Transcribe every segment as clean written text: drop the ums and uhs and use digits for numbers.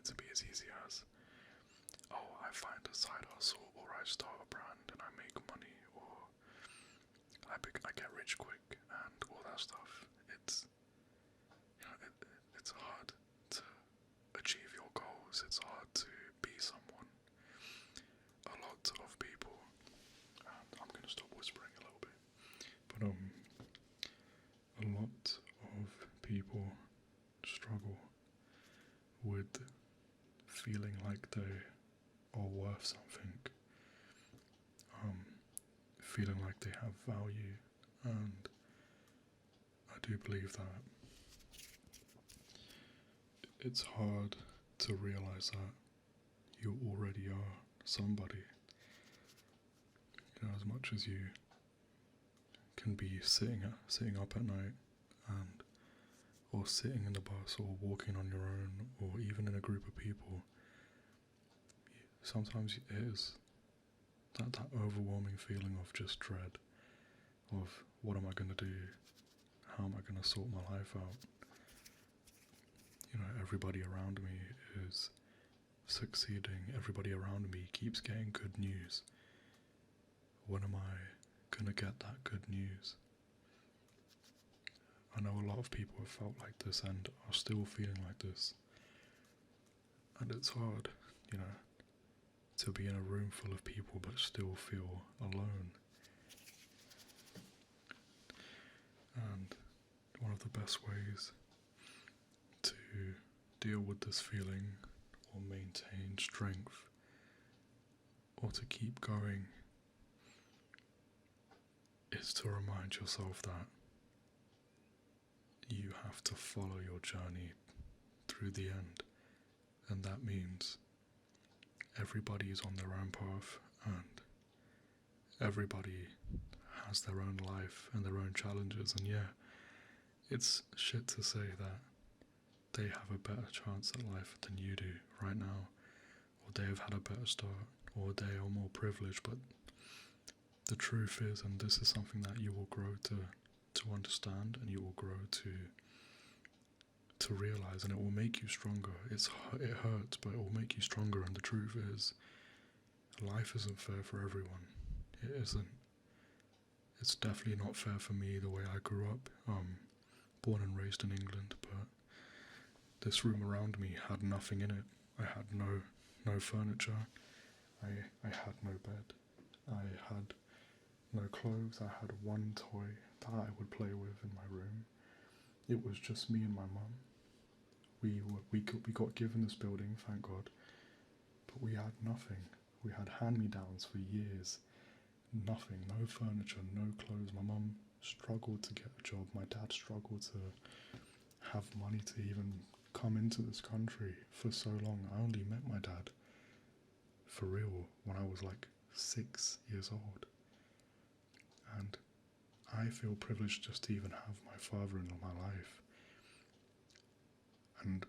it to be as easy as, oh, I find a side hustle, or I start a brand and I make money, or I get rich quick, and all that stuff. It's, it's hard to achieve your goals. It's hard to be someone. A lot of people, and I'm gonna stop whispering a little bit, but a lot of people struggle with feeling like they are worth something, feeling like they have value, and I do believe that it's hard to realize that you already are somebody. You know, as much as you can be sitting up at night, and or sitting in the bus, or walking on your own, or even in a group of people, sometimes it is that overwhelming feeling of just dread, of what am I going to do, how am I going to sort my life out. You know, everybody around me is succeeding, everybody around me keeps getting good news. When am I going to get that good news? I know a lot of people have felt like this and are still feeling like this. And it's hard, you know, to be in a room full of people but still feel alone. And one of the best ways to deal with this feeling, or maintain strength, or to keep going, is to remind yourself that you have to follow your journey through the end. And that means everybody is on their own path, and everybody has their own life and their own challenges. And yeah, it's shit to say that they have a better chance at life than you do right now, or they have had a better start, or they are more privileged, but the truth is, and this is something that you will grow to understand, and you will grow to realize, and it will make you stronger. It hurts, but it will make you stronger. And the truth is, life isn't fair for everyone. It isn't. It's definitely not fair for me the way I grew up. Born and raised in England, but this room around me had nothing in it. I had no furniture. I had no bed. I had no clothes. I had one toy that I would play with in my room. It was just me and my mum. We got given this building, thank God, but we had nothing. We had hand-me-downs for years. Nothing, no furniture, no clothes. My mum struggled to get a job. My dad struggled to have money to even come into this country for so long. I only met my dad for real when I was like 6 years old. And I feel privileged just to even have my father in my life.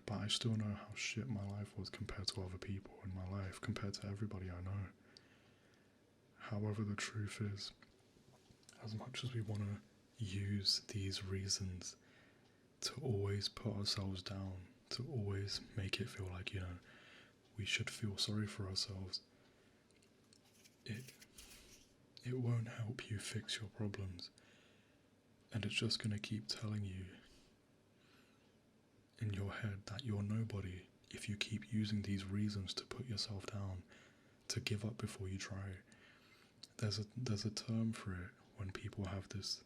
But I still know how shit my life was compared to other people in my life, compared to everybody I know. However, the truth is, as much as we want to use these reasons to always put ourselves down, to always make it feel like, you know, we should feel sorry for ourselves, it won't help you fix your problems. And it's just going to keep telling you in your head that you're nobody if you keep using these reasons to put yourself down, to give up before you try. There's a term for it when people have this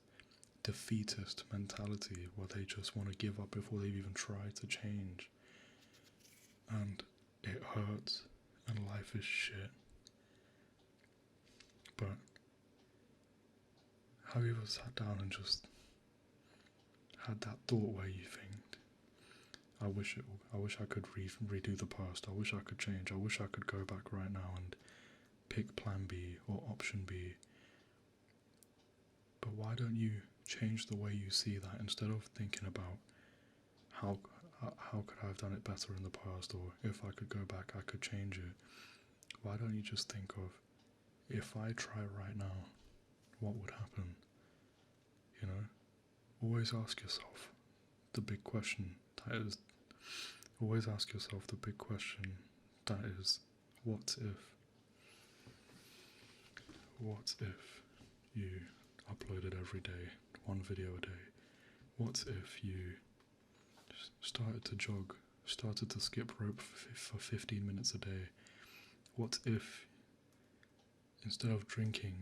defeatist mentality where they just want to give up before they've even tried to change. And it hurts, and life is shit. But have you ever sat down and just had that thought where you think, I wish I could redo the past. I wish I could change. I wish I could go back right now and pick plan B or option B. But why don't you change the way you see that, instead of thinking about how could I have done it better in the past, or if I could go back I could change it. Why don't you just think of, if I try right now, what would happen? You know? Always ask yourself the big question, that is, always ask yourself the big question, that is, what if? What if you uploaded every day, one video a day? What if you started to jog, started to skip rope for 15 minutes a day? What if, instead of drinking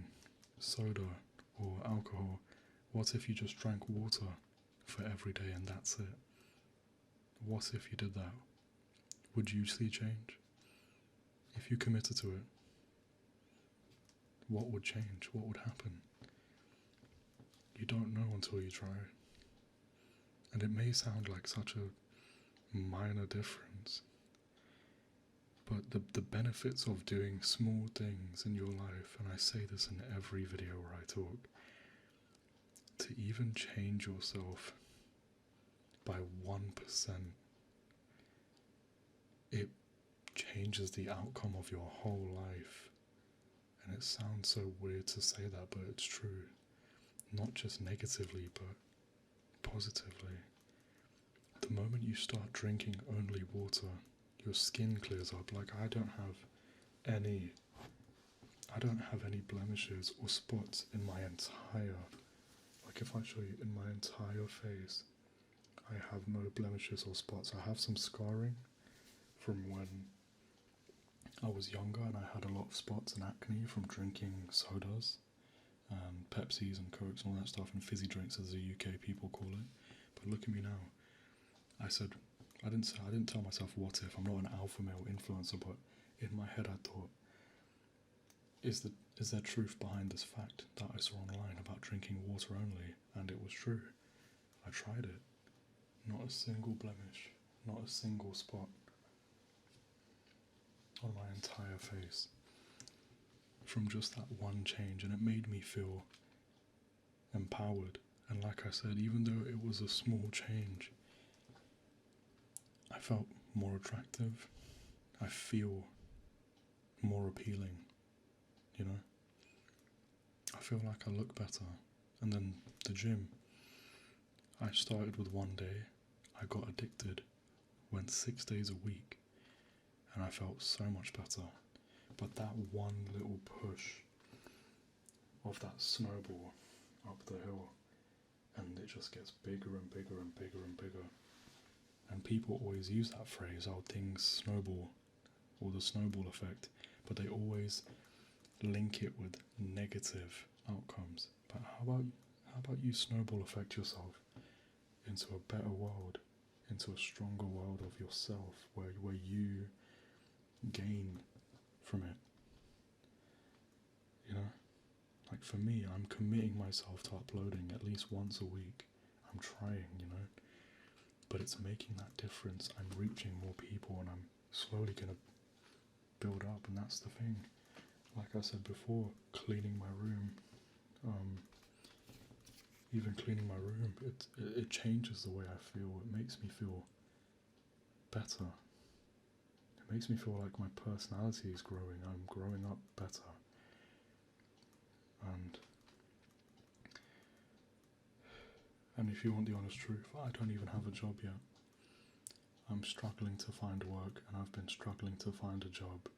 soda or alcohol, what if you just drank water for every day and that's it? What if you did that? Would you see change? If you committed to it, what would change? What would happen? You don't know until you try. And it may sound like such a minor difference, but the benefits of doing small things in your life, and I say this in every video where I talk, to even change yourself by 1%, it changes the outcome of your whole life. And it sounds so weird to say that, but it's true. Not just negatively, but positively. The moment you start drinking only water, your skin clears up. Like I don't have any blemishes or spots in my entire, like if I show you in my entire face, I have no blemishes or spots. I have some scarring from when I was younger and I had a lot of spots and acne from drinking sodas and Pepsis and Cokes and all that stuff, and fizzy drinks as the UK people call it. But look at me now. I didn't tell myself what if. I'm not an alpha male influencer, but in my head I thought, is there truth behind this fact that I saw online about drinking water only? And it was true. I tried it. Not a single blemish, not a single spot on my entire face from just that one change, and it made me feel empowered. And like I said, even though it was a small change, I felt more attractive. I feel more appealing, you know? I feel like I look better. And then the gym, I started with one day, I got addicted, went 6 days a week, and I felt so much better. But that one little push of that snowball up the hill, and it just gets bigger and bigger and bigger and bigger. And people always use that phrase, oh, things snowball, or the snowball effect, but they always link it with negative outcomes. But how about you snowball effect yourself into a better world, into a stronger world of yourself, where you gain from it, you know? Like for me, I'm committing myself to uploading at least once a week. I'm trying, you know? But it's making that difference. I'm reaching more people and I'm slowly going to build up, and that's the thing. Like I said before, cleaning my room, even cleaning my room, it changes the way I feel. It makes me feel better. It makes me feel like my personality is growing. I'm growing up better. And if you want the honest truth, I don't even have a job yet. I'm struggling to find work, and I've been struggling to find a job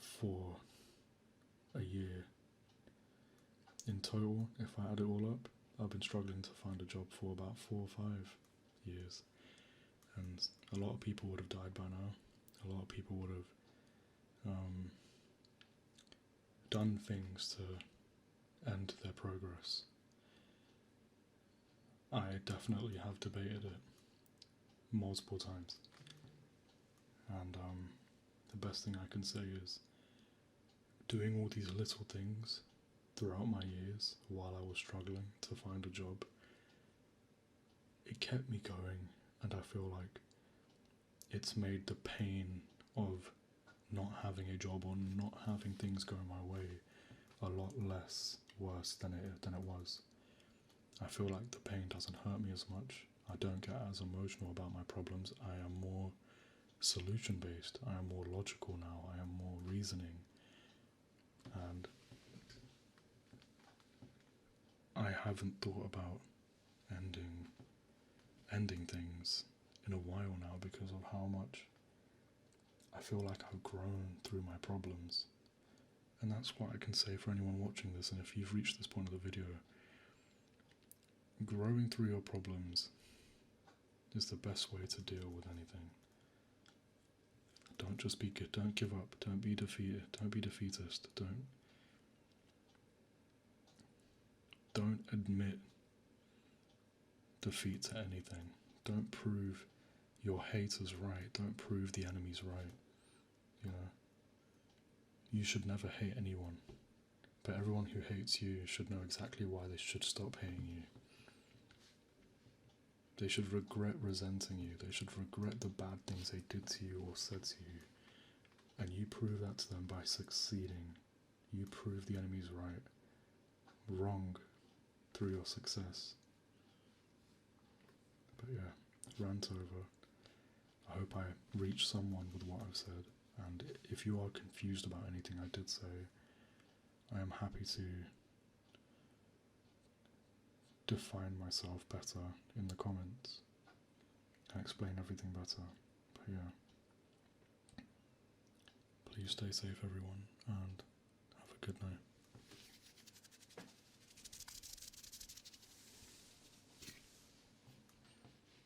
for a year. In total, if I add it all up, I've been struggling to find a job for about 4 or 5 years. And a lot of people would have died by now. A lot of people would have done things to end their progress. I definitely have debated it multiple times. And the best thing I can say is, doing all these little things throughout my years while I was struggling to find a job, it kept me going, and I feel like it's made the pain of not having a job or not having things go my way a lot less worse than it was. I feel like the pain doesn't hurt me as much. I don't get as emotional about my problems. I am more solution based. I am more logical now. I am more reasoning. And I haven't thought about ending things in a while now because of how much I feel like I've grown through my problems. And that's what I can say for anyone watching this, and if you've reached this point of the video, growing through your problems is the best way to deal with anything. Don't just be good, don't give up, don't be defeated, don't be defeatist, don't admit defeat to anything. Don't prove your haters right, don't prove the enemy's right. You know, you should never hate anyone, but everyone who hates you should know exactly why they should stop hating you. They should regret resenting you, they should regret the bad things they did to you or said to you, and you prove that to them by succeeding. You prove the enemy's wrong through your success. But yeah, rant over. I hope I reached someone with what I've said, and if you are confused about anything I did say, I am happy to define myself better in the comments and explain everything better. But yeah, please stay safe everyone, and have a good night.